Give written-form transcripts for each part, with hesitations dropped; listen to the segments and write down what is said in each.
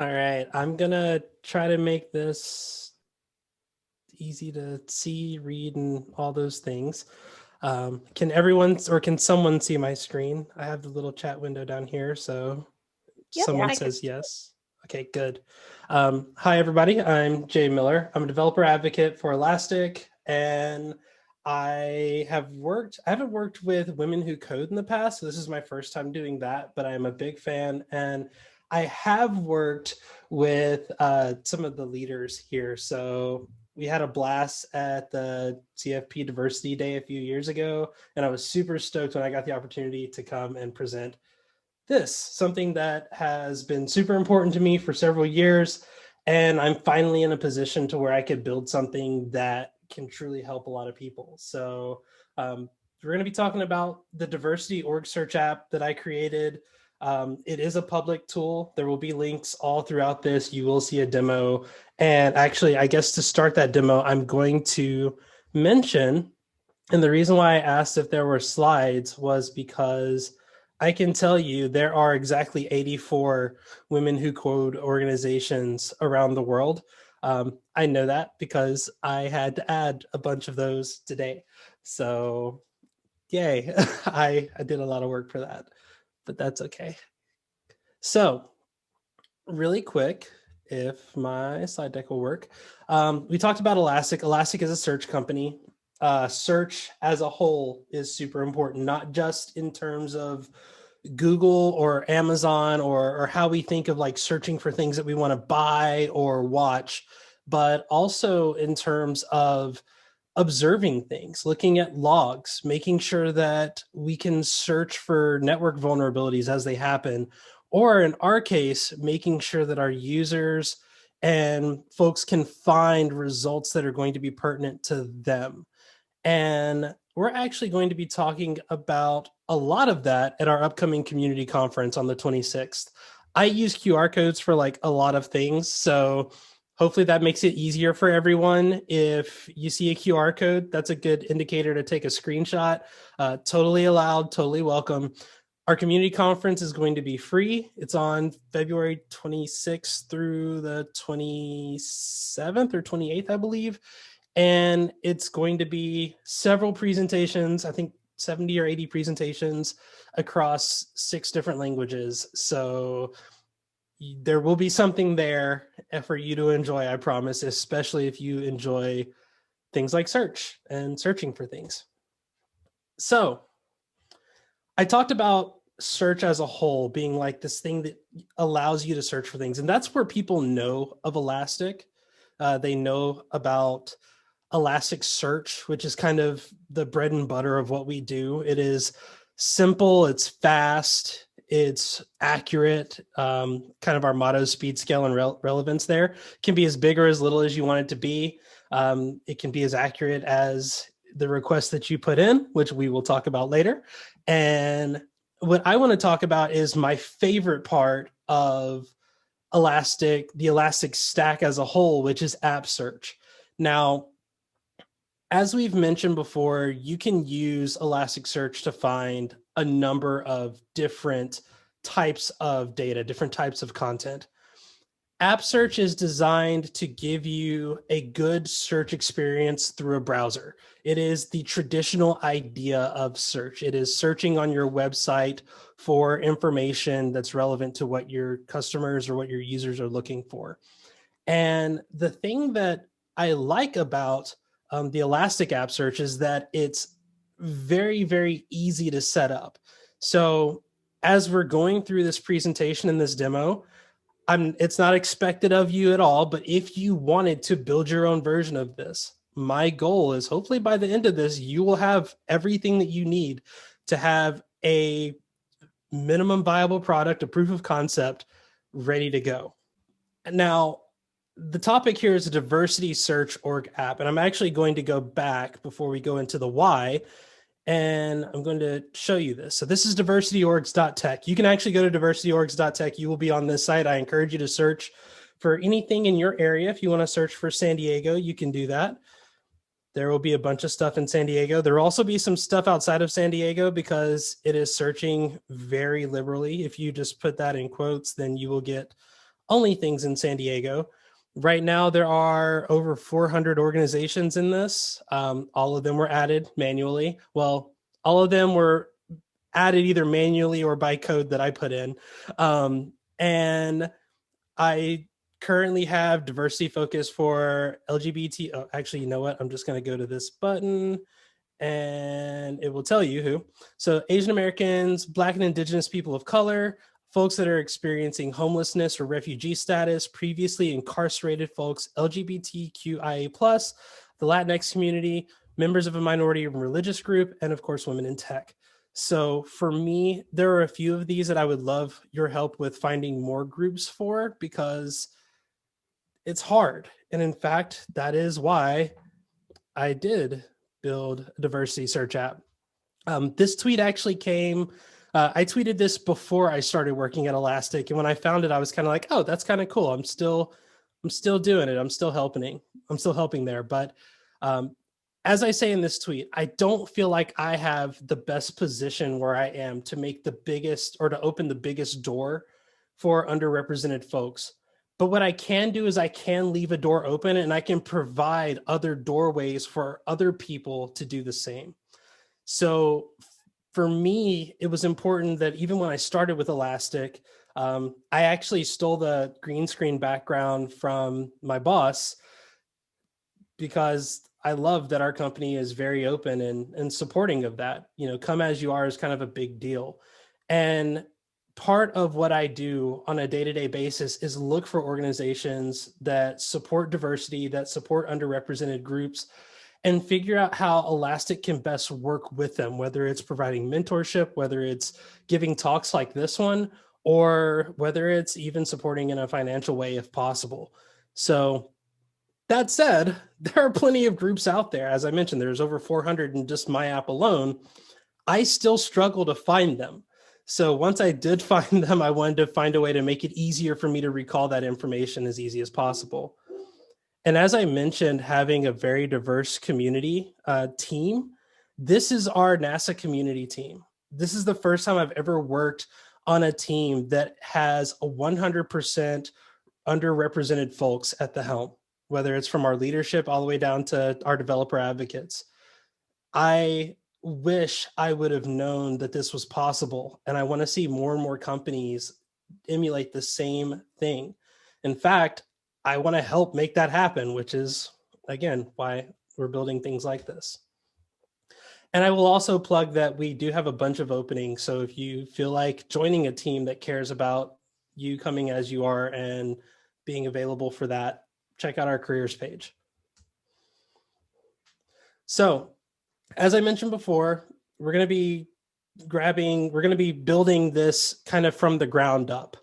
All right, I'm gonna try to make this easy to see, read, and all those things. Can everyone or can someone see my screen? I have the little chat window down here, so Yep, someone I can. says yes. Okay, good. Hi, everybody. I'm Jay Miller. I'm a developer advocate for Elastic, and I haven't worked with women who code in the past, so this is my first time doing that, but I'm a big fan. And I have worked with some of the leaders here. So we had a blast at the CFP Diversity Day a few years ago, and I was super stoked when I got the opportunity to come and present this, something that has been super important to me for several years. And I'm finally in a position to where I could build something that can truly help a lot of people. So we're going to be talking about the diversity org search app that I created. It is a public tool. There will be links all throughout this. You will see a demo. And actually, I guess to start that demo, I'm going to mention, and the reason why I asked if there were slides was because I can tell you there are exactly 84 women who code organizations around the world. I know that because I had to add a bunch of those today. So, yay, I did a lot of work for that, but that's okay. So, really quick, if my slide deck will work. We talked about Elastic. Elastic is a search company. Search as a whole is super important, not just in terms of Google or Amazon or how we think of like searching for things that we want to buy or watch, but also in terms of observing things, looking at logs, making sure that we can search for network vulnerabilities as they happen, or in our case, making sure that our users and folks can find results that are going to be pertinent to them. And we're actually going to be talking about a lot of that at our upcoming community conference on the 26th. I use QR codes for like a lot of things. So hopefully that makes it easier for everyone. If you see a QR code, that's a good indicator to take a screenshot. Totally allowed, totally welcome. Our community conference is going to be free. It's on February 26th through the 27th or 28th, I believe. And it's going to be several presentations, I think 70 or 80 presentations across 6 different languages. So there will be something there for you to enjoy, I promise, especially if you enjoy things like search and searching for things. So I talked about search as a whole being like this thing that allows you to search for things. And that's where people know of Elastic. They know about Elasticsearch, which is kind of the bread and butter of what we do. It is simple, it's fast, it's accurate. Kind of our motto, speed, scale, and relevance there. It can be as big or as little as you want it to be. It can be as accurate as the request that you put in, which we will talk about later. And what I want to talk about is my favorite part of the Elastic stack as a whole, which is AppSearch. Now, as we've mentioned before, you can use Elasticsearch to find a number of different types of data, different types of content. AppSearch is designed to give you a good search experience through a browser. It is the traditional idea of search. It is searching on your website for information that's relevant to what your customers or what your users are looking for. And the thing that I like about the Elastic AppSearch is that it's very, very easy to set up. So as we're going through this presentation and this demo, it's not expected of you at all, but if you wanted to build your own version of this, my goal is hopefully by the end of this, you will have everything that you need to have a minimum viable product, a proof of concept ready to go. Now, the topic here is a diversity search org app, and I'm actually going to go back before we go into the why, and I'm going to show you this. So this is diversityorgs.tech. You can actually go to diversityorgs.tech. You will be on this site. I encourage you to search for anything in your area. If you want to search for San Diego, you can do that. There will be a bunch of stuff in San Diego. There will also be some stuff outside of San Diego because it is searching very liberally. If you just put that in quotes, then you will get only things in San Diego. Right now, there are over 400 organizations in this. All of them were added manually. Well, all of them were added either manually or by code that I put in. And I currently have diversity focus for LGBT. Oh, actually, you know what? I'm just going to go to this button and it will tell you who. So Asian Americans, Black and Indigenous people of color, folks that are experiencing homelessness or refugee status, previously incarcerated folks, LGBTQIA+, the Latinx community, members of a minority and religious group, and of course, women in tech. So for me, there are a few of these that I would love your help with finding more groups for, because it's hard. And in fact, that is why I did build a diversity search app. This tweet actually came, I tweeted this before I started working at Elastic. And when I found it, I was kind of like, oh, that's kind of cool. I'm still doing it. I'm still helping there. But as I say in this tweet, I don't feel like I have the best position where I am to make the biggest or to open the biggest door for underrepresented folks. But what I can do is I can leave a door open and I can provide other doorways for other people to do the same. So for me, it was important that even when I started with Elastic, I actually stole the green screen background from my boss because I love that our company is very open and supporting of that. You know, come as you are is kind of a big deal. And part of what I do on a day-to-day basis is look for organizations that support diversity, that support underrepresented groups, and figure out how Elastic can best work with them, whether it's providing mentorship, whether it's giving talks like this one, or whether it's even supporting in a financial way if possible. So that said, there are plenty of groups out there. As I mentioned, there's over 400 in just my app alone. I still struggle to find them. So once I did find them, I wanted to find a way to make it easier for me to recall that information as easy as possible. And as I mentioned, having a very diverse community team, this is our NASA community team. This is the first time I've ever worked on a team that has a 100% underrepresented folks at the helm, whether it's from our leadership all the way down to our developer advocates. I wish I would have known that this was possible. And I want to see more and more companies emulate the same thing. In fact, I want to help make that happen, which is, again, why we're building things like this. And I will also plug that we do have a bunch of openings. So if you feel like joining a team that cares about you coming as you are and being available for that, check out our careers page. So as I mentioned before, we're going to be building this kind of from the ground up.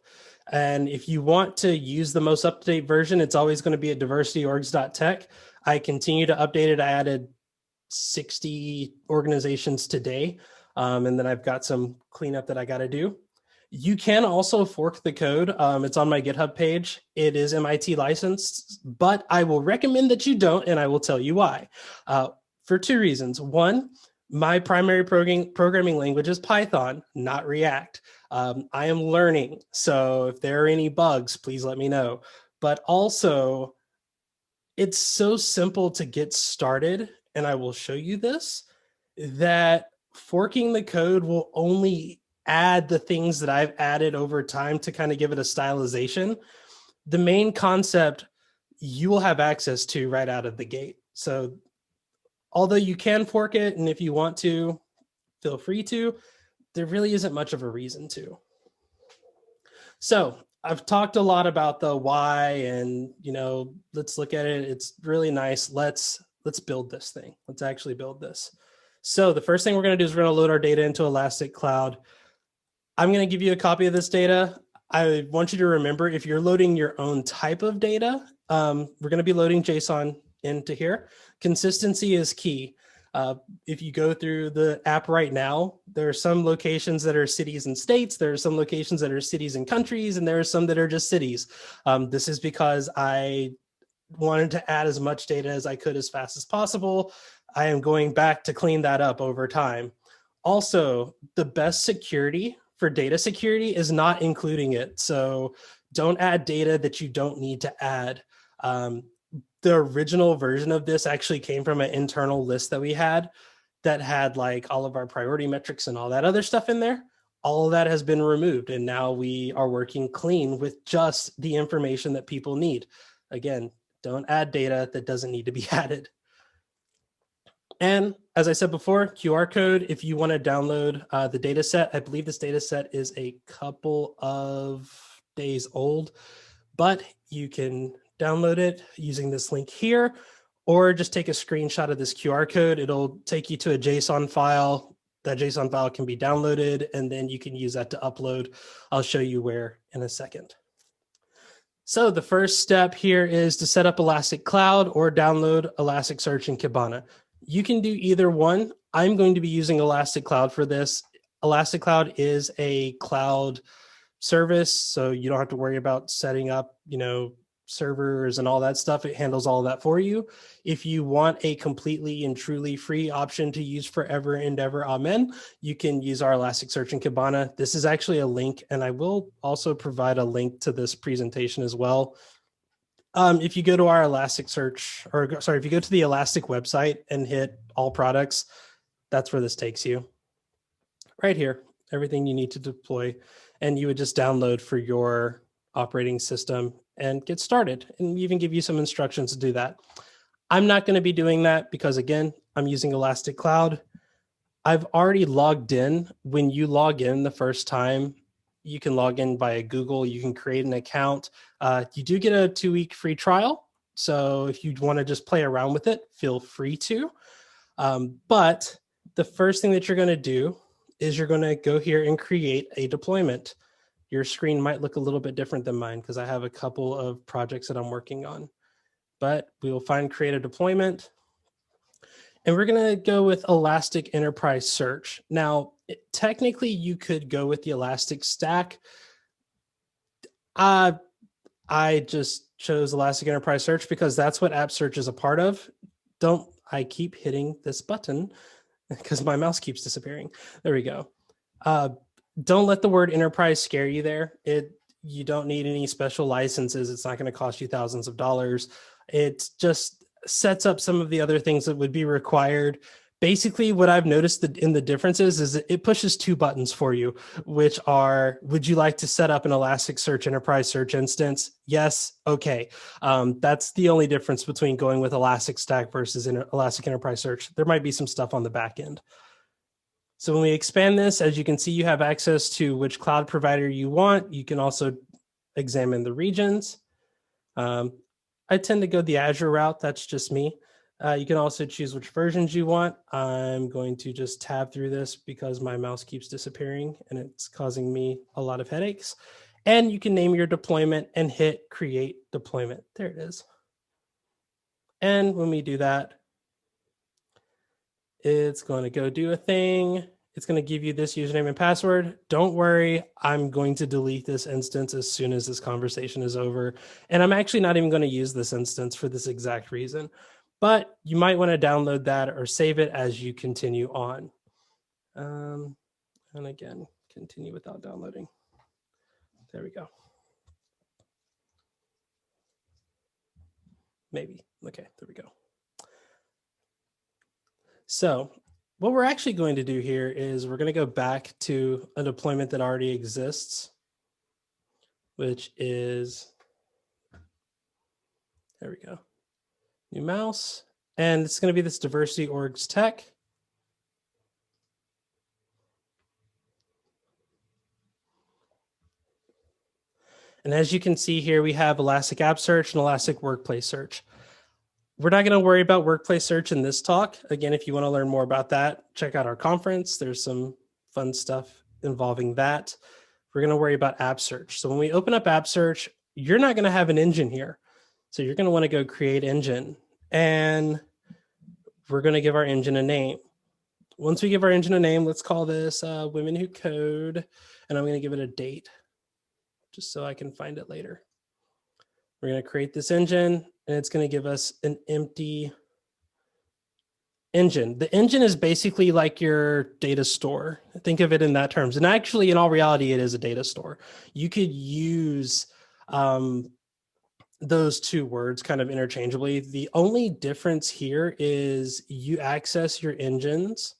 And if you want to use the most up-to-date version, it's always going to be at diversityorgs.tech. I continue to update it. I added 60 organizations today. And then I've got some cleanup that I got to do. You can also fork the code. It's on my GitHub page. It is MIT licensed, but I will recommend that you don't, and I will tell you why. For two reasons. One, my primary programming language is Python, not React. I am learning, so if there are any bugs, please let me know. But also, it's so simple to get started, and I will show you this, that forking the code will only add the things that I've added over time to kind of give it a stylization. The main concept you will have access to right out of the gate. So although you can fork it, and if you want to, feel free to, there really isn't much of a reason to. So I've talked a lot about the why, and let's look at it. It's really nice. Let's build this thing. Let's actually build this. So the first thing we're going to do is we're going to load our data into Elastic Cloud. I'm going to give you a copy of this data. I want you to remember, if you're loading your own type of data, we're going to be loading JSON into here. Consistency is key. If you go through the app right now, there are some locations that are cities and states. There are some locations that are cities and countries, and there are some that are just cities. This is because I wanted to add as much data as I could as fast as possible. I am going back to clean that up over time. Also, the best security for data security is not including it. So don't add data that you don't need to add. The original version of this actually came from an internal list that we had that had like all of our priority metrics and all that other stuff in there. All of that has been removed, and now we are working clean with just the information that people need. Again, don't add data that doesn't need to be added. And as I said before, QR code, if you want to download the data set, I believe this data set is a couple of days old, but you can download it using this link here, or just take a screenshot of this QR code. It'll take you to a JSON file. That JSON file can be downloaded, and then you can use that to upload. I'll show you where in a second. So the first step here is to set up Elastic Cloud or download Elasticsearch and Kibana. You can do either one. I'm going to be using Elastic Cloud for this. Elastic Cloud is a cloud service, so you don't have to worry about setting up, servers and all that stuff. It handles all of that for you. If you want a completely and truly free option to use forever and ever, amen, you can use our Elasticsearch and Kibana. This is actually a link, and I will also provide a link to this presentation as well. If you go to our Elasticsearch, or sorry, if you go to the Elastic website and hit all products, that's where this takes you. Right here, everything you need to deploy, and you would just download for your operating system and get started, and even give you some instructions to do that. I'm not going to be doing that because, again, I'm using Elastic Cloud. I've already logged in. When you log in the first time, you can log in via Google. You can create an account. You do get a 2-week free trial. So if you want to just play around with it, feel free to. But the first thing that you're going to do is you're going to go here and create a deployment. Your screen might look a little bit different than mine because I have a couple of projects that I'm working on. But we will find create a deployment. And we're going to go with Elastic Enterprise Search. Now, technically, you could go with the Elastic Stack. I just chose Elastic Enterprise Search because that's what AppSearch is a part of. I keep hitting this button because my mouse keeps disappearing. There we go. Don't let the word enterprise scare you there. You don't need any special licenses. It's not going to cost you thousands of dollars. It just sets up some of the other things that would be required. Basically, what I've noticed in the differences is that it pushes 2 buttons for you, which are, would you like to set up an Elasticsearch Enterprise Search instance? Yes. Okay. That's the only difference between going with Elastic Stack versus Elastic Enterprise Search. There might be some stuff on the back end. So when we expand this, as you can see, you have access to which cloud provider you want. You can also examine the regions. I tend to go the Azure route. That's just me. You can also choose which versions you want. I'm going to just tab through this because my mouse keeps disappearing and it's causing me a lot of headaches. And you can name your deployment and hit create deployment. There it is. And when we do that, it's going to go do a thing. It's going to give you this username and password. Don't worry, I'm going to delete this instance as soon as this conversation is over. And I'm actually not even going to use this instance for this exact reason. But you might want to download that or save it as you continue on. And again, continue without downloading. There we go. Maybe. Okay, there we go. So what we're actually going to do here is we're going to go back to a deployment that already exists, which is, there we go, new mouse. And it's going to be this diversity orgs tech. And as you can see here, we have Elastic AppSearch and Elastic Workplace Search. We're not going to worry about Workplace Search in this talk. Again, if you want to learn more about that, check out our conference. There's some fun stuff involving that. We're going to worry about AppSearch. So when we open up AppSearch, you're not going to have an engine here. So you're going to want to go create engine. And we're going to give our engine a name. Once we give our engine a name, let's call this Women Who Code. And I'm going to give it a date just so I can find it later. We're going to create this engine, and it's going to give us an empty engine. The engine is basically like your data store. Think of it in that terms. And actually, in all reality, it is a data store. You could use those two words kind of interchangeably. The only difference here is you access your engines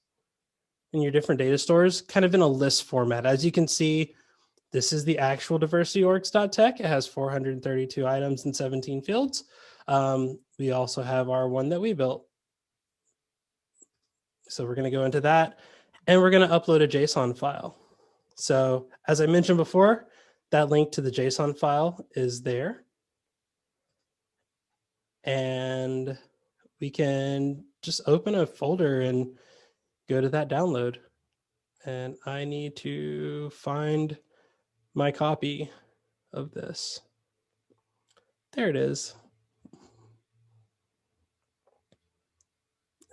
and your different data stores kind of in a list format. As you can see, this is the actual diversityorgs.tech. It has 432 items and 17 fields. We also have our one that we built. So we're going to go into that, and we're going to upload a JSON file. So as I mentioned before, that link to the JSON file is there. And we can just open a folder and go to that download. And I need to find my copy of this. There it is.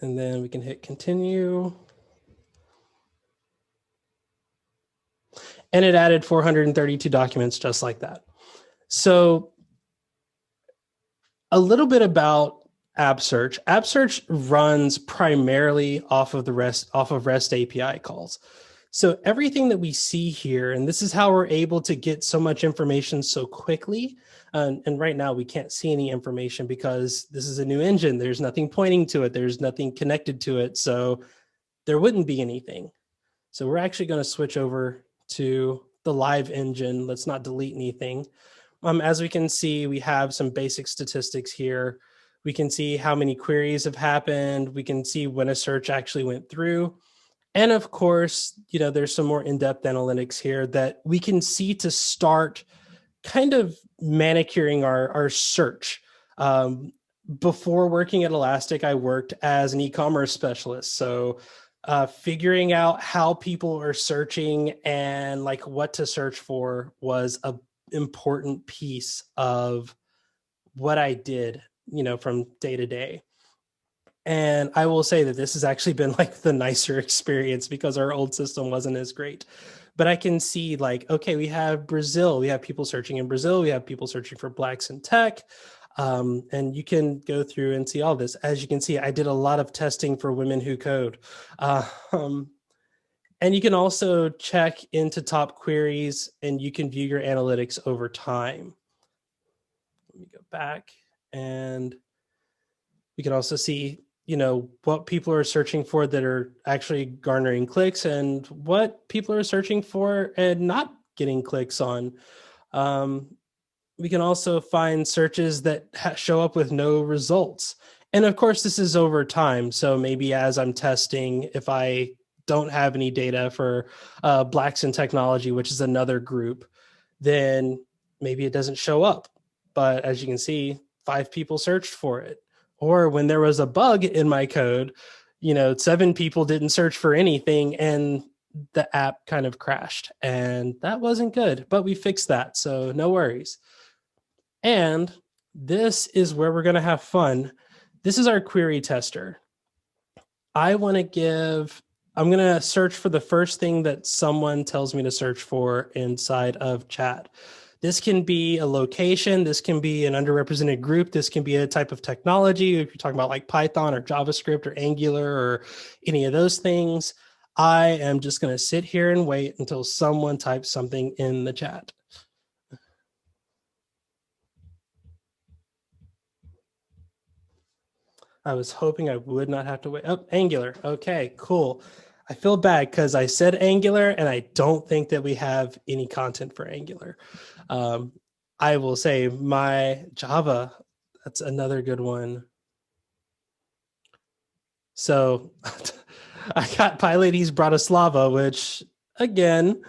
And then we can hit continue. And it added 432 documents just like that. So a little bit about AppSearch. AppSearch runs primarily off of REST API calls. So everything that we see here, and this is how we're able to get so much information so quickly. And right now we can't see any information because this is a new engine. There's nothing pointing to it. There's nothing connected to it. So there wouldn't be anything. So we're actually going to switch over to the live engine. Let's not delete anything. As we can see, we have some basic statistics here. We can see how many queries have happened. We can see when a search actually went through. And of course, there's some more in-depth analytics here that we can see to start kind of manicuring our search. Before working at Elastic, I worked as an e-commerce specialist. So figuring out how people are searching and like what to search for was a important piece of what I did, from day to day. And I will say that this has actually been like the nicer experience because our old system wasn't as great. But I can see like, okay, we have Brazil. We have people searching in Brazil. We have people searching for Blacks in tech. And you can go through and see all this. As you can see, I did a lot of testing for women who code. And you can also check into top queries and you can view your analytics over time. Let me go back and we can also see, what people are searching for that are actually garnering clicks and what people are searching for and not getting clicks on. We can also find searches that show up with no results. And of course, this is over time. So maybe as I'm testing, if I don't have any data for Blacks in technology, which is another group, then maybe it doesn't show up. But as you can see, 5 people searched for it. Or when there was a bug in my code, 7 people didn't search for anything and the app kind of crashed. And that wasn't good, but we fixed that. So no worries. And this is where we're going to have fun. This is our query tester. I'm going to search for the first thing that someone tells me to search for inside of chat. This can be a location. This can be an underrepresented group. This can be a type of technology. If you're talking about like Python or JavaScript or Angular or any of those things, I am just going to sit here and wait until someone types something in the chat. I was hoping I would not have to wait. Oh, Angular. Okay, cool. I feel bad because I said Angular and I don't think that we have any content for Angular. I will say my Java, that's another good one. So I got Pilates Bratislava, which again,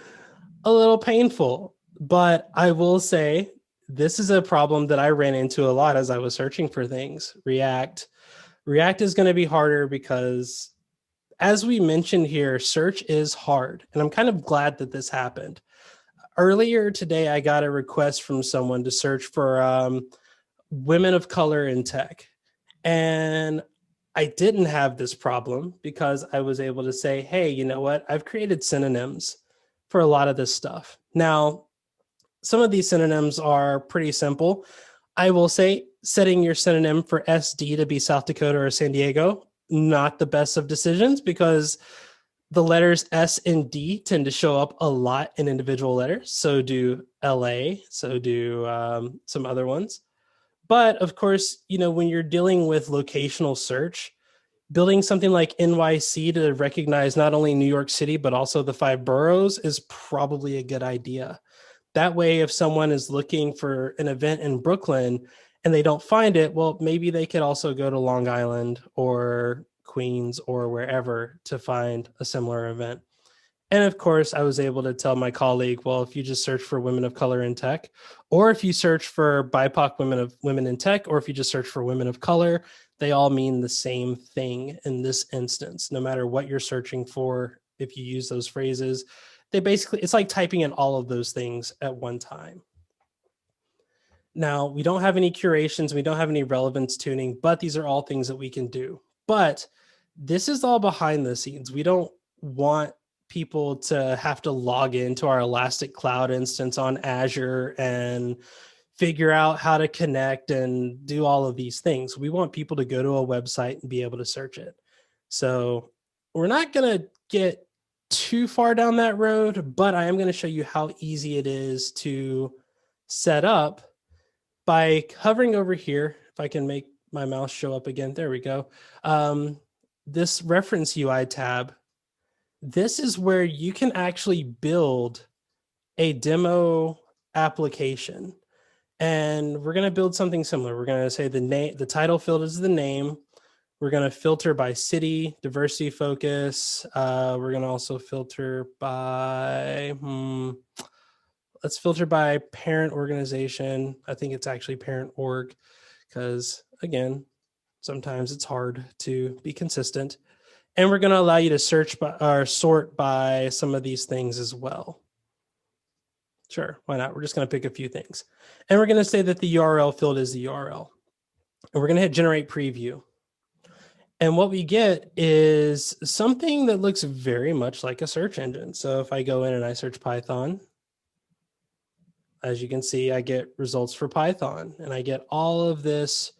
a little painful, but I will say this is a problem that I ran into a lot as I was searching for things. React is going to be harder because as we mentioned here, search is hard. And I'm kind of glad that this happened. Earlier today, I got a request from someone to search for women of color in tech. And I didn't have this problem because I was able to say, hey, you know what? I've created synonyms for a lot of this stuff. Now, some of these synonyms are pretty simple. I will say setting your synonym for SD to be South Dakota or San Diego, not the best of decisions because The letters S and D tend to show up a lot in individual letters. So do LA, so do some other ones. But of course, when you're dealing with locational search, building something like NYC to recognize not only New York City, but also the 5 boroughs is probably a good idea. That way, if someone is looking for an event in Brooklyn and they don't find it, well, maybe they could also go to Long Island or Queens or wherever to find a similar event. And of course, I was able to tell my colleague, well, if you just search for women of color in tech, or if you search for BIPOC women in tech, or if you just search for women of color, they all mean the same thing in this instance. No matter what you're searching for, if you use those phrases, it's like typing in all of those things at one time. Now, we don't have any curations, we don't have any relevance tuning, but these are all things that we can do. But this is all behind the scenes. We don't want people to have to log into our Elastic Cloud instance on Azure and figure out how to connect and do all of these things. We want people to go to a website and be able to search it. So we're not going to get too far down that road, but I am going to show you how easy it is to set up by hovering over here. If I can make my mouse show up again, there we go. This reference UI tab, this is where you can actually build a demo application. And we're going to build something similar. We're going to say the title field is the name. We're going to filter by city, diversity focus. We're going to also filter by, let's filter by parent organization. I think it's actually parent org because, again, sometimes it's hard to be consistent. And we're going to allow you to search by, or sort by some of these things as well. Sure, why not? We're just going to pick a few things. And we're going to say that the URL field is the URL. And we're going to hit generate preview. And what we get is something that looks very much like a search engine. So if I go in and I search Python, as you can see, I get results for Python. And I get all of this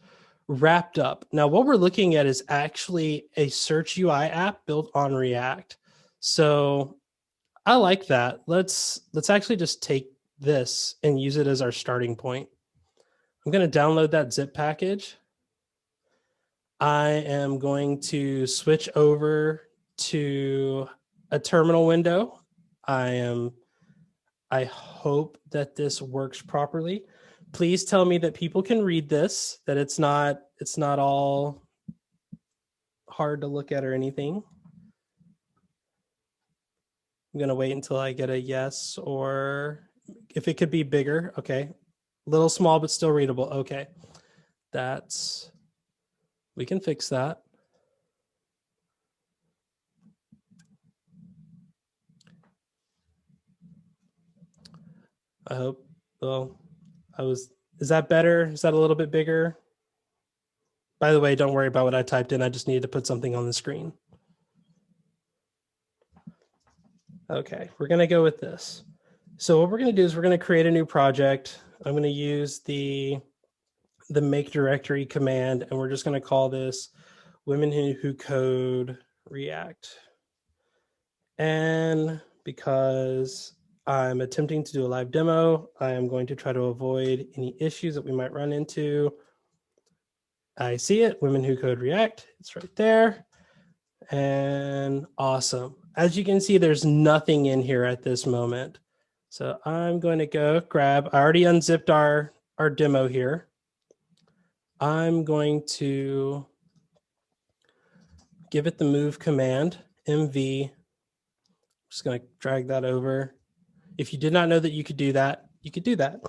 wrapped up. Now, what we're looking at is actually a search UI app built on React. So I like that. Let's actually just take this and use it as our starting point. I'm going to download that zip package. I am going to switch over to a terminal window. I hope that this works properly. Please tell me that people can read this, that it's not all hard to look at or anything. I'm going to wait until I get a yes, or if it could be bigger. Okay. A little small, but still readable. Okay. We can fix that. I hope, is that better? Is that a little bit bigger? By the way, don't worry about what I typed in. I just needed to put something on the screen. Okay, we're going to go with this. So what we're going to do is we're going to create a new project. I'm going to use the make directory command, and we're just going to call this Women Who Code React. And because I'm attempting to do a live demo, I am going to try to avoid any issues that we might run into. I see it, Women Who Code React. It's right there. And awesome. As you can see, there's nothing in here at this moment. So I'm going to go grab, I already unzipped our demo here. I'm going to give it the move command, MV. Just going to drag that over. If you did not know that you could do that, you could do that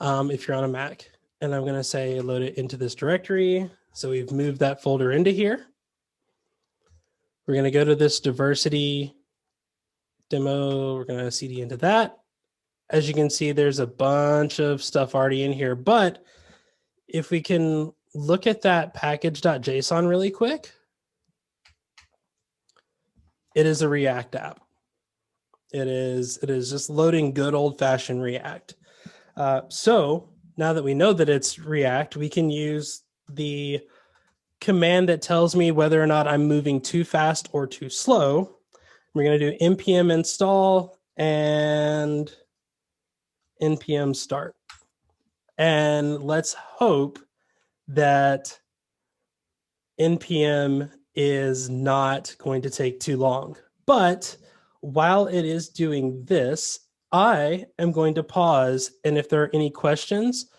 if you're on a Mac. And I'm going to say load it into this directory. So we've moved that folder into here. We're going to go to this diversity demo. We're going to CD into that. As you can see, there's a bunch of stuff already in here. But if we can look at that package.json really quick, it is a React app. It is just loading good old-fashioned React. So now that we know that it's React, we can use the command that tells me whether or not I'm moving too fast or too slow We're going to do npm install and npm start. And let's hope that npm is not going to take too long. But while it is doing this, I am going to pause. And if there are any questions,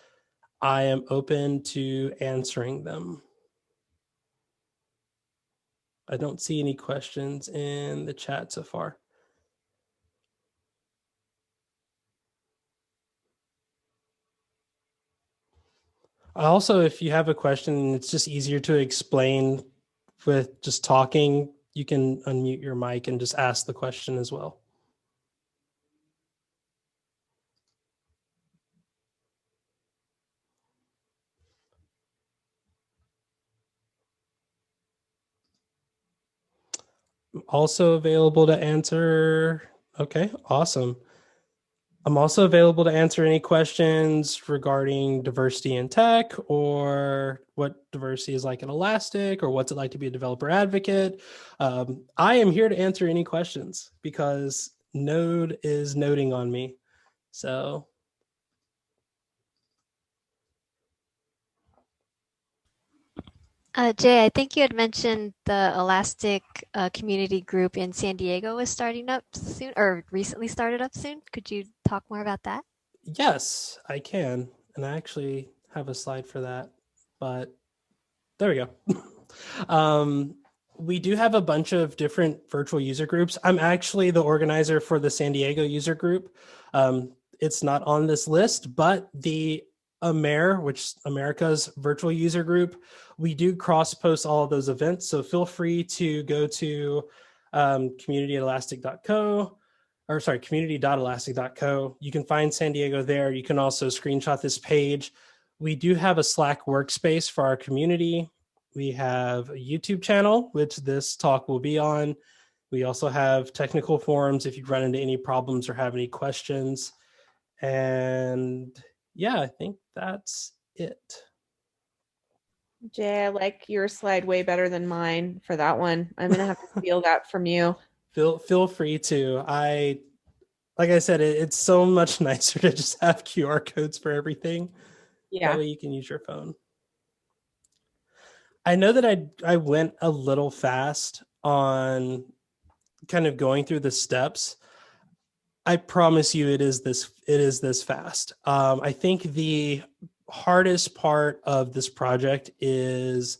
I am open to answering them. I don't see any questions in the chat so far. Also, if you have a question, it's just easier to explain with just talking. You can unmute your mic and just ask the question as well. I'm also available to answer. Okay, awesome. I'm also available to answer any questions regarding diversity in tech or what diversity is like in Elastic or what's it like to be a developer advocate. I am here to answer any questions because Node is noding on me. So Jay, I think you had mentioned the Elastic community group in San Diego is starting up soon or recently started up soon. Could you talk more about that? yes, I can. And I actually have a slide for that, but there we go. We do have a bunch of different virtual user groups. I'm actually the organizer for the San Diego user group. It's not on this list, but the AMER, which America's virtual user group, we do cross post all of those events. So feel free to go to community.elastic.co or sorry, community.elastic.co. You can find San Diego there. You can also screenshot this page. We do have a Slack workspace for our community. We have a YouTube channel, which this talk will be on. We also have technical forums if you run into any problems or have any questions. And yeah, I think that's it. Jay, I like your slide way better than mine for that one. I'm gonna have to steal that from you. Feel free to. Like I said, it's so much nicer to just have QR codes for everything. That Yeah. way you can use your phone. I know that I went a little fast on kind of going through the steps. I promise you, it is this fast. I think the hardest part of this project is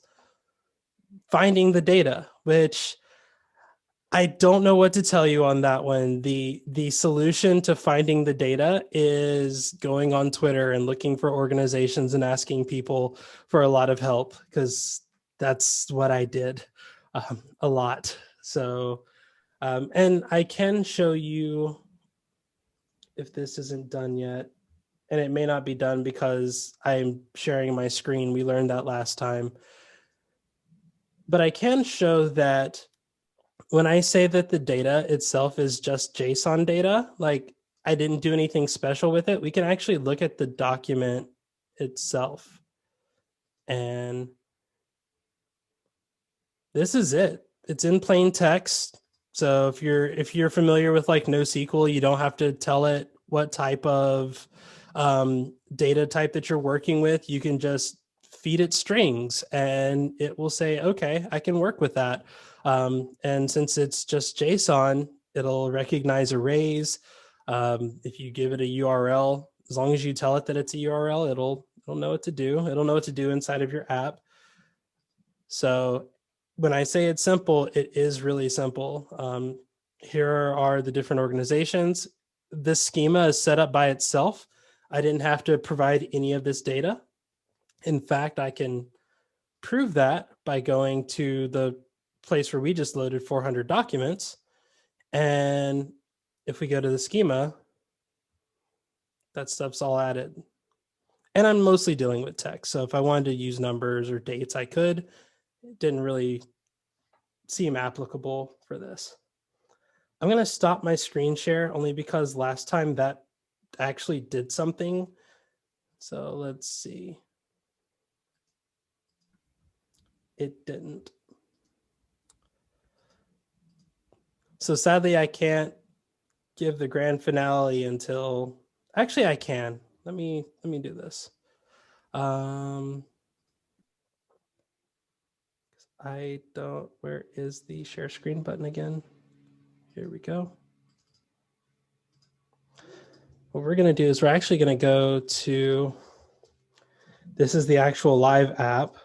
finding the data, which I don't know what to tell you on that one. The solution to finding the data is going on Twitter and looking for organizations and asking people for a lot of help because that's what I did a lot. So, and I can show you if this isn't done yet, and it may not be done because I'm sharing my screen. We learned that last time. But I can show that when I say that the data itself is just JSON data, like I didn't do anything special with it, we can actually look at the document itself. And this is it. It's in plain text. So if you're familiar with like NoSQL, you don't have to tell it what type of data type that you're working with. You can just feed it strings, and it will say, "Okay, I can work with that." And since it's just JSON, it'll recognize arrays. If you give it a URL, as long as you tell it that it's a URL, it'll know what to do. It'll know what to do inside of your app. So when I say it's simple, it is really simple. Here are the different organizations. This schema is set up by itself. I didn't have to provide any of this data. In fact, I can prove that by going to the place where we just loaded 400 documents. And if we go to the schema, that stuff's all added. And I'm mostly dealing with text. So if I wanted to use numbers or dates, I could. It didn't really seem applicable for this. I'm going to stop my screen share only because last time that actually did something. So let's see. It didn't. So sadly, I can't give the grand finale until, actually I can. Let me do this. I don't, where is the share screen button again? Here we go. What we're going to do is we're actually going to go to, this is the actual live app,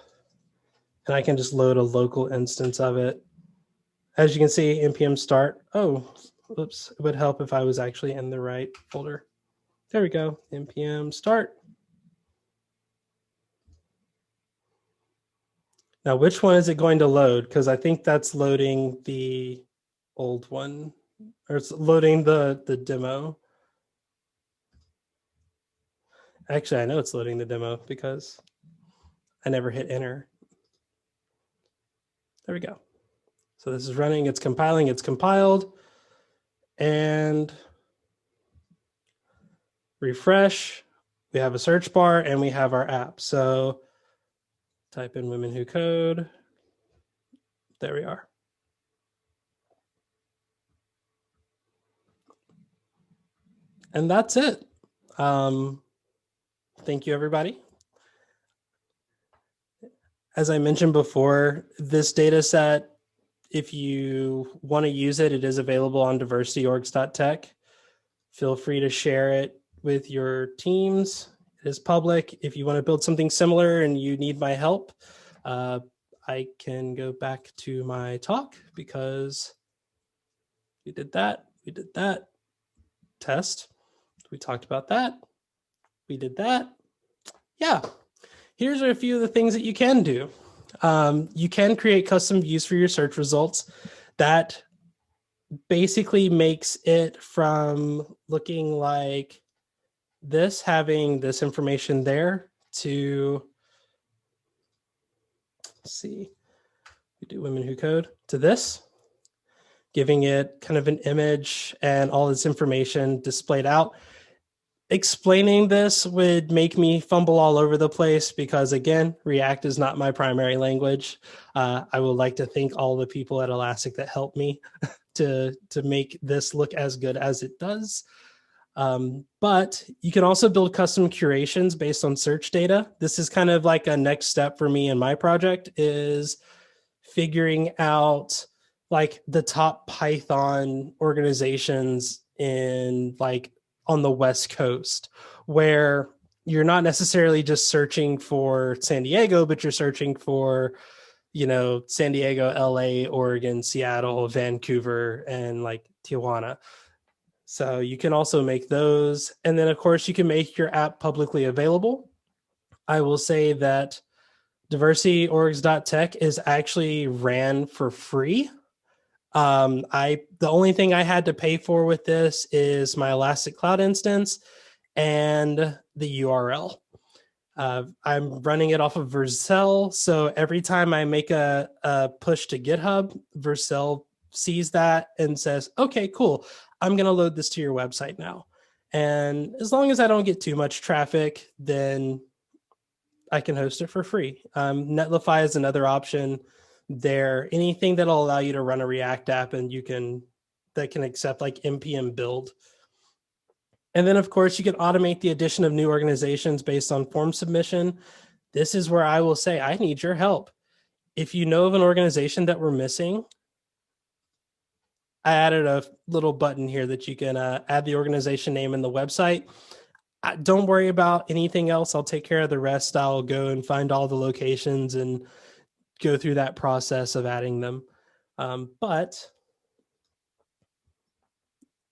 and I can just load a local instance of it. As you can see, npm start. Oh, oops. It would help if I was actually in the right folder. There we go. npm start. Now, which one is it going to load? Because I think that's loading the old one, or it's loading the demo. Actually, I know it's loading the demo because I never hit enter. There we go. So this is running, it's compiling, it's compiled, and refresh. We have a search bar and we have our app. So type in women who code. There we are. And that's it. Thank you, everybody. As I mentioned before, this data set, if you want to use it, it is available on diversityorgs.tech. Feel free to share it with your teams. It is public. If you want to build something similar and you need my help, I can go back to my talk because we did that. Test. We talked about that. We did that. Yeah. Here's a few of the things that you can do. You can create custom views for your search results. That basically makes it from looking like this, having this information there, to, let's see, we do women who code, to this, giving it kind of an image and all this information displayed out. Explaining this would make me fumble all over the place because, again, React is not my primary language. I would like to thank all the people at Elastic that helped me to make this look as good as it does. But you can also build custom curations based on search data. This is kind of like a next step for me in my project, is figuring out like the top Python organizations in like on the West Coast, where you're not necessarily just searching for San Diego, but you're searching for, you know, San Diego, LA, Oregon, Seattle, Vancouver, and like Tijuana. So you can also make those. And then, of course, you can make your app publicly available. I will say that diversityorgs.tech is actually ran for free. The only thing I had to pay for with this is my Elastic Cloud instance and the URL. I'm running it off of Vercel, so every time I make a push to GitHub, Vercel sees that and says, okay, cool, I'm going to load this to your website now. And as long as I don't get too much traffic, then I can host it for free. Netlify is another option there. Anything that'll allow you to run a React app and that can accept like npm build. And then, of course, you can automate the addition of new organizations based on form submission. This is where I will say, I need your help. If you know of an organization that we're missing, I added a little button here that you can add the organization name in the website. Don't worry about anything else. I'll take care of the rest. I'll go and find all the locations and go through that process of adding them. But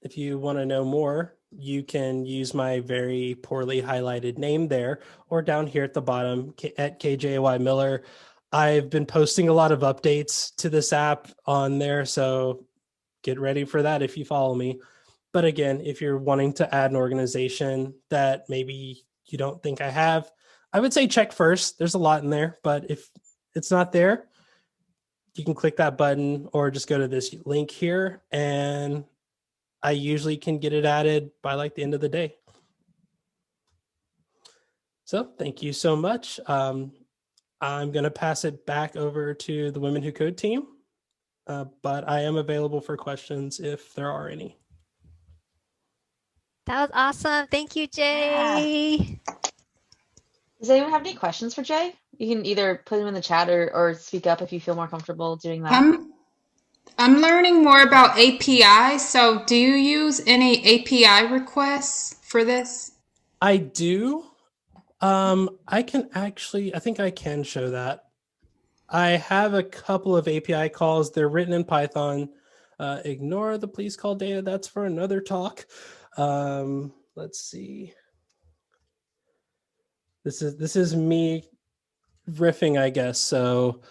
if you want to know more, you can use my very poorly highlighted name there, or down here at the bottom at KJY Miller. I've been posting a lot of updates to this app on there, so get ready for that if you follow me. But again, if you're wanting to add an organization that maybe you don't think I have, I would say check first. There's a lot in there, but if it's not there, you can click that button or just go to this link here, and I usually can get it added by like the end of the day. So thank you so much. I'm going to pass it back over to the Women Who Code team. but I am available for questions if there are any. That was awesome. Thank you, Jay. Does anyone have any questions for Jay? You can either put them in the chat or speak up if you feel more comfortable doing that. I'm learning more about API. So do you use any API requests for this? I do. I think I can show that. I have a couple of API calls. They're written in Python. Ignore the please call data. That's for another talk. Let's see. This is me riffing, I guess. So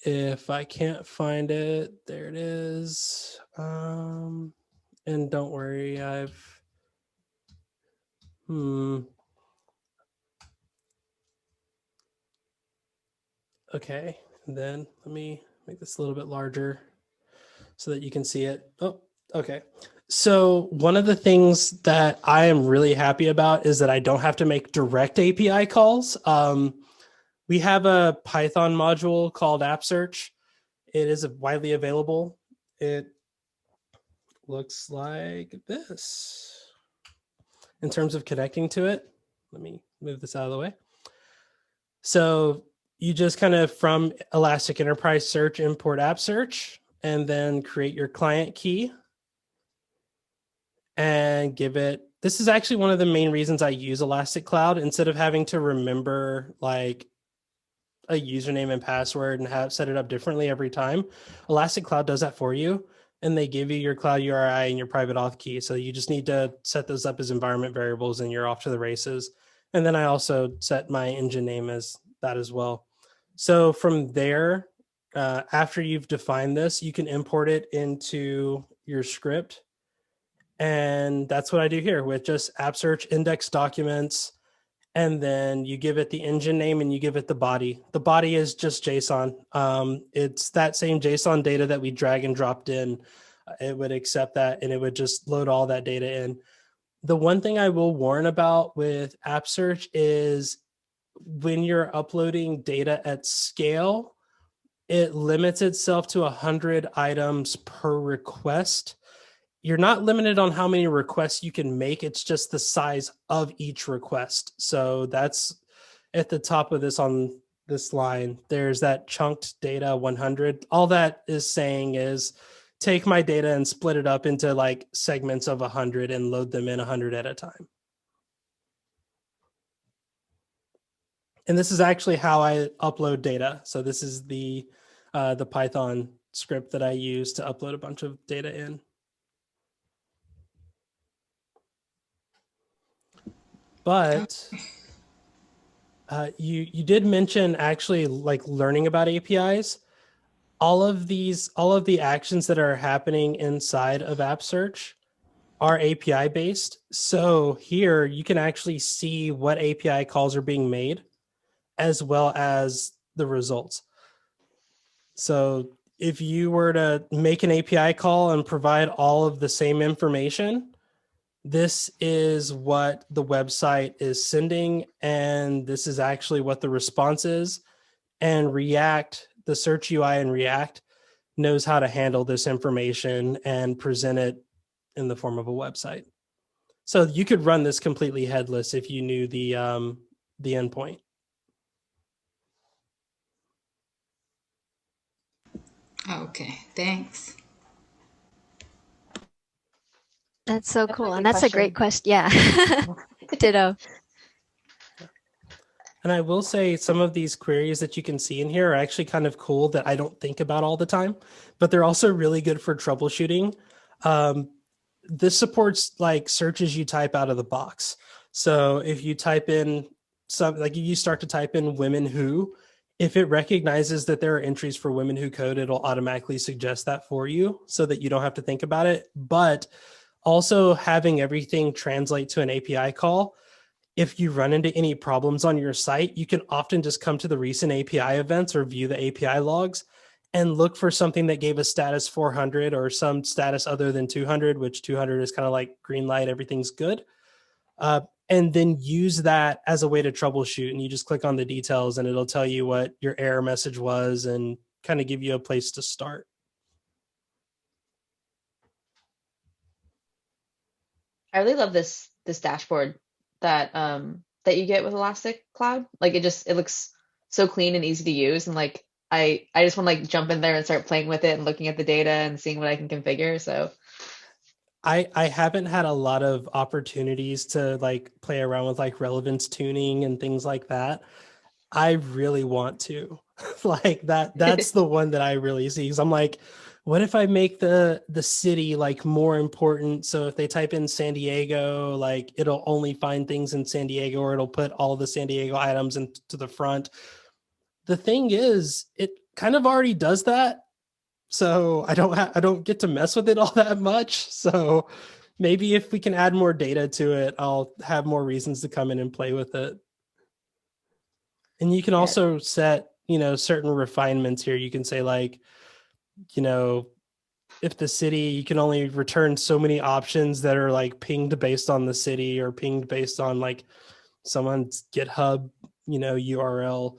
if I can't find it, there it is. And don't worry, Okay, and then let me make this a little bit larger so that you can see it. Oh, okay. So one of the things that I am really happy about is that I don't have to make direct API calls. We have a Python module called AppSearch. It is widely available. It looks like this. In terms of connecting to it, let me move this out of the way. So you just kind of from Elastic Enterprise Search import AppSearch and then create your client key and give it. This is actually one of the main reasons I use Elastic Cloud instead of having to remember like a username and password and set it up differently every time. Elastic Cloud does that for you, and they give you your cloud URI and your private auth key. So you just need to set those up as environment variables and you're off to the races. And then I also set my engine name as that as well. So from there, after you've defined this, you can import it into your script. And that's what I do here with just AppSearch index documents. And then you give it the engine name and you give it the body. The body is just JSON. It's that same JSON data that we drag and dropped in. It would accept that and it would just load all that data in. The one thing I will warn about with AppSearch is when you're uploading data at scale, it limits itself to 100 items per request. You're not limited on how many requests you can make. It's just the size of each request. So that's at the top of this on this line. There's that chunked data 100. All that is saying is take my data and split it up into like segments of 100 and load them in 100 at a time. And this is actually how I upload data. So this is the Python script that I use to upload a bunch of data in. But you did mention actually like learning about APIs. All of the actions that are happening inside of AppSearch are API based. So here you can actually see what API calls are being made as well as the results. So if you were to make an API call and provide all of the same information, this is what the website is sending, and this is actually what the response is. And React, the search UI in React, knows how to handle this information and present it in the form of a website. So you could run this completely headless if you knew the endpoint. Okay, thanks. That's so That's a cool. good And that's a great question. Yeah. Ditto. And I will say some of these queries that you can see in here are actually kind of cool that I don't think about all the time, but they're also really good for troubleshooting. This supports like searches you type out of the box. So if you type in if you start to type in women who, if it recognizes that there are entries for women who code, it'll automatically suggest that for you so that you don't have to think about it. But also having everything translate to an API call, if you run into any problems on your site, you can often just come to the recent API events or view the API logs and look for something that gave a status 400 or some status other than 200, which 200 is kind of like green light, everything's good. And then use that as a way to troubleshoot. And you just click on the details and it'll tell you what your error message was and kind of give you a place to start. I really love this dashboard that that you get with Elastic Cloud. Like it looks so clean and easy to use, and like I just want to like jump in there and start playing with it and looking at the data and seeing what I can configure. So I haven't had a lot of opportunities to like play around with like relevance tuning and things like that. I really want to. Like that's the one that I really see. Because I'm like, what if I make the city like more important? So if they type in San Diego, like it'll only find things in San Diego, or it'll put all the San Diego items into the front. The thing is, it kind of already does that. So I don't get to mess with it all that much. So maybe if we can add more data to it, I'll have more reasons to come in and play with it. And you can yeah, also set, certain refinements here. You can say like, you know, if the city, you can only return so many options that are like pinged based on the city or pinged based on like someone's GitHub, URL.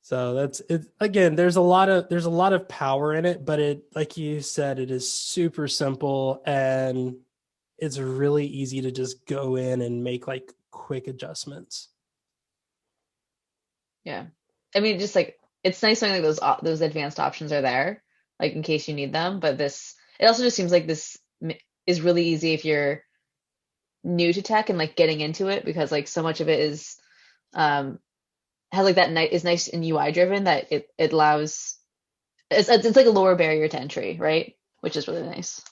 So that's it. Again, there's a lot of power in it, but it, like you said, it is super simple and it's really easy to just go in and make like quick adjustments. yeah. I mean, just like it's nice knowing like those advanced options are there, like in case you need them. But this, it also just seems like is really easy if you're new to tech and like getting into it because like so much of it is um has like that is nice and UI driven that it allows it's like a lower barrier to entry, right? Which is really nice.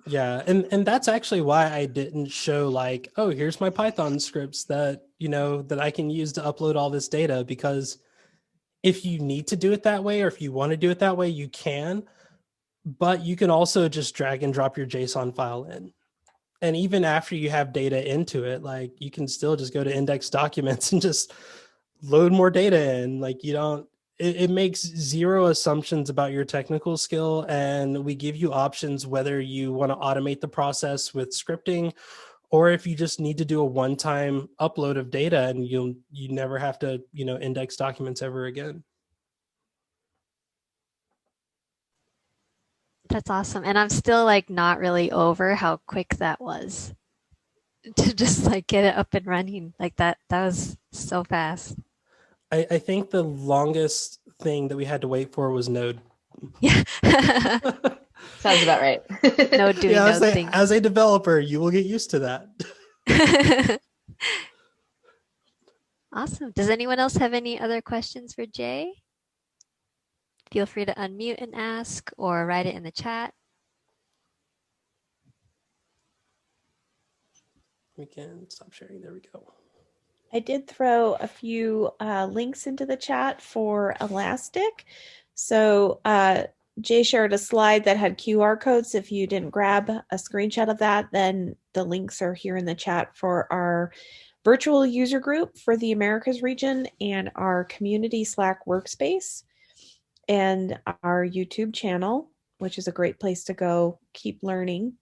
Yeah, and that's actually why I didn't show like, oh, here's my Python scripts that, that I can use to upload all this data, because if you need to do it that way or if you want to do it that way, you can, but you can also just drag and drop your JSON file in. And even after you have data into it, like you can still just go to index documents and just load more data in. Like you don't, it makes zero assumptions about your technical skill. And we give you options whether you want to automate the process with scripting, or if you just need to do a one-time upload of data and you never have to, index documents ever again. That's awesome. And I'm still like not really over how quick that was to just like get it up and running like that. That was so fast. I think the longest thing that we had to wait for was Node. Yeah. Sounds about right. No doing Yeah, those things. as a developer, you will get used to that. Awesome. Does anyone else have any other questions for Jay? Feel free to unmute and ask or write it in the chat. We can stop sharing. There we go. I did throw a few links into the chat for Elastic. So Jay shared a slide that had QR codes. If you didn't grab a screenshot of that, then the links are here in the chat for our virtual user group for the Americas region and our community Slack workspace and our YouTube channel, which is a great place to go keep learning.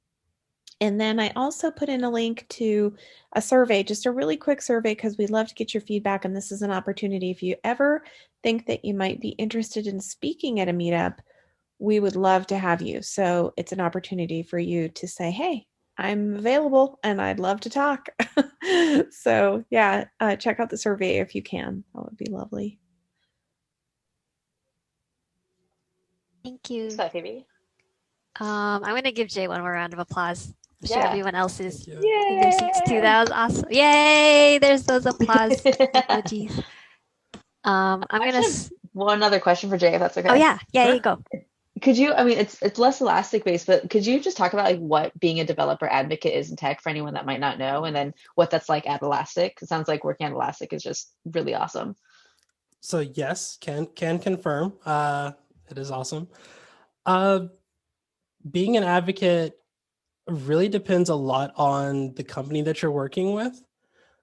And then I also put in a link to a survey, just a really quick survey, because we'd love to get your feedback. And this is an opportunity. If you ever think that you might be interested in speaking at a meetup, we would love to have you. So it's an opportunity for you to say, hey, I'm available and I'd love to talk. So yeah, check out the survey if you can. That would be lovely. Thank you. Thanks, Phoebe. I'm going to give Jay one more round of applause. I'm sure Yeah. everyone else is Thank in you. their seats too. That was awesome. Yay! There's those applause emojis. I'm I going actually have to... one other question for Jay, if that's okay. Oh, yeah. Yeah, Sure. you go. Could you, I mean, it's less Elastic based, but could you just talk about like what being a developer advocate is in tech for anyone that might not know, and then what that's like at Elastic? It sounds like working at Elastic is just really awesome. So yes, can confirm. It is awesome. Being an advocate really depends a lot on the company that you're working with.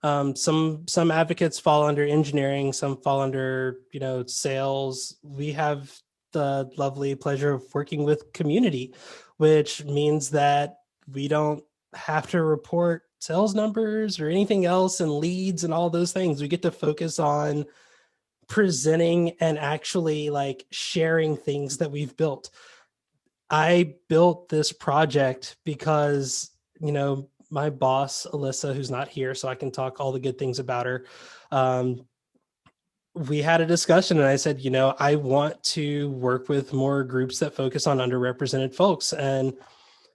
Some advocates fall under engineering, some fall under sales. We have the lovely pleasure of working with community, which means that we don't have to report sales numbers or anything else and leads and all those things. We get to focus on presenting and actually like sharing things that we've built. I built this project because, my boss, Alyssa, who's not here, so I can talk all the good things about her. We had a discussion and I said, I want to work with more groups that focus on underrepresented folks. And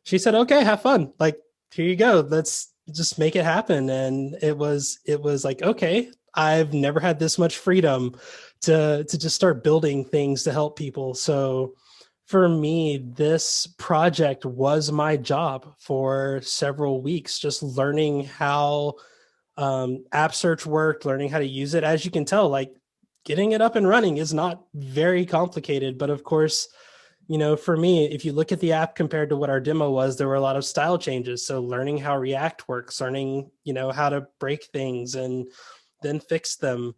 she said, okay, have fun. Like, here you go. Let's just make it happen. And it was like, okay, I've never had this much freedom to just start building things to help people. So for me, this project was my job for several weeks, just learning how AppSearch worked, learning how to use it. As you can tell, like, getting it up and running is not very complicated. But of course, for me, if you look at the app compared to what our demo was, there were a lot of style changes. So learning how React works, learning, how to break things and then fix them,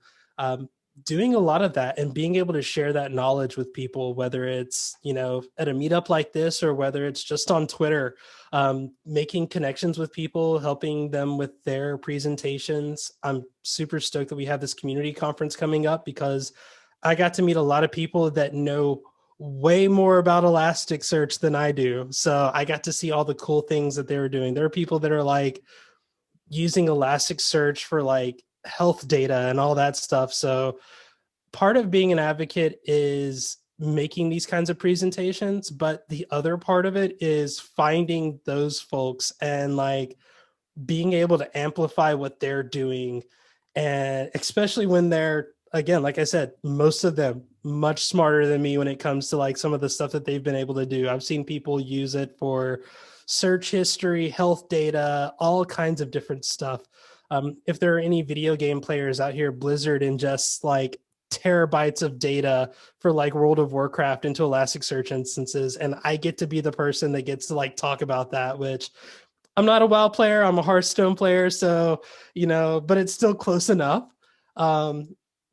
doing a lot of that and being able to share that knowledge with people, whether it's, at a meetup like this or whether it's just on Twitter, making connections with people, helping them with their presentations. I'm super stoked that we have this community conference coming up because I got to meet a lot of people that know way more about Elasticsearch than I do. So I got to see all the cool things that they were doing. There are people that are like using Elasticsearch for like health data and all that stuff. So part of being an advocate is making these kinds of presentations, but the other part of it is finding those folks and like being able to amplify what they're doing. And especially when they're, again, like I said, most of them much smarter than me when it comes to like some of the stuff that they've been able to do. I've seen people use it for search history, health data, all kinds of different stuff. If there are any video game players out here, Blizzard ingests like terabytes of data for like World of Warcraft into Elasticsearch instances. And I get to be the person that gets to like talk about that, which I'm not a WoW player. I'm a Hearthstone player. So, but it's still close enough.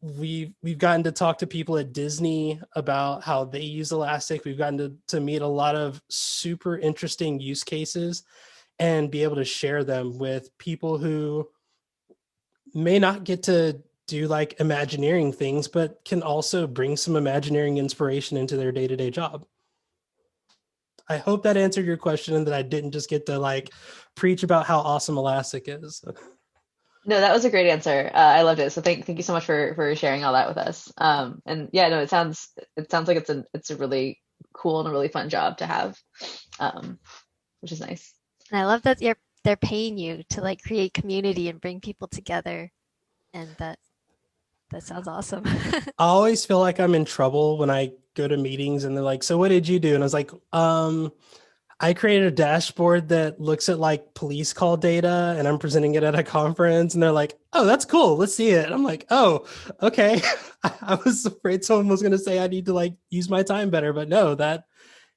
We've gotten to talk to people at Disney about how they use Elastic. We've gotten to meet a lot of super interesting use cases and be able to share them with people who may not get to do like Imagineering things, but can also bring some Imagineering inspiration into their day-to-day job. I hope that answered your question and that I didn't just get to like preach about how awesome Elastic is. No, that was a great answer. I loved it. So thank you so much for sharing all that with us. And yeah, no, it sounds like it's a really cool and a really fun job to have, which is nice. And I love that they're paying you to like create community and bring people together, and that sounds awesome. I always feel like I'm in trouble when I go to meetings and they're like, so what did you do? And I was like, I created a dashboard that looks at like police call data and I'm presenting it at a conference. And they're like, oh, that's cool. Let's see it. And I'm like, oh, okay. I was afraid someone was going to say I need to like use my time better, but no, that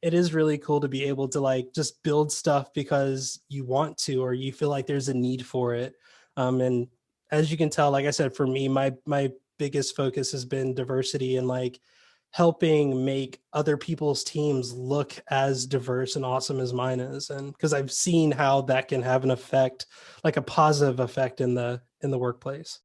it is really cool to be able to like just build stuff because you want to, or you feel like there's a need for it. And as you can tell, like I said, for me, my biggest focus has been diversity and like helping make other people's teams look as diverse and awesome as mine is. And because I've seen how that can have an effect, like a positive effect in the workplace.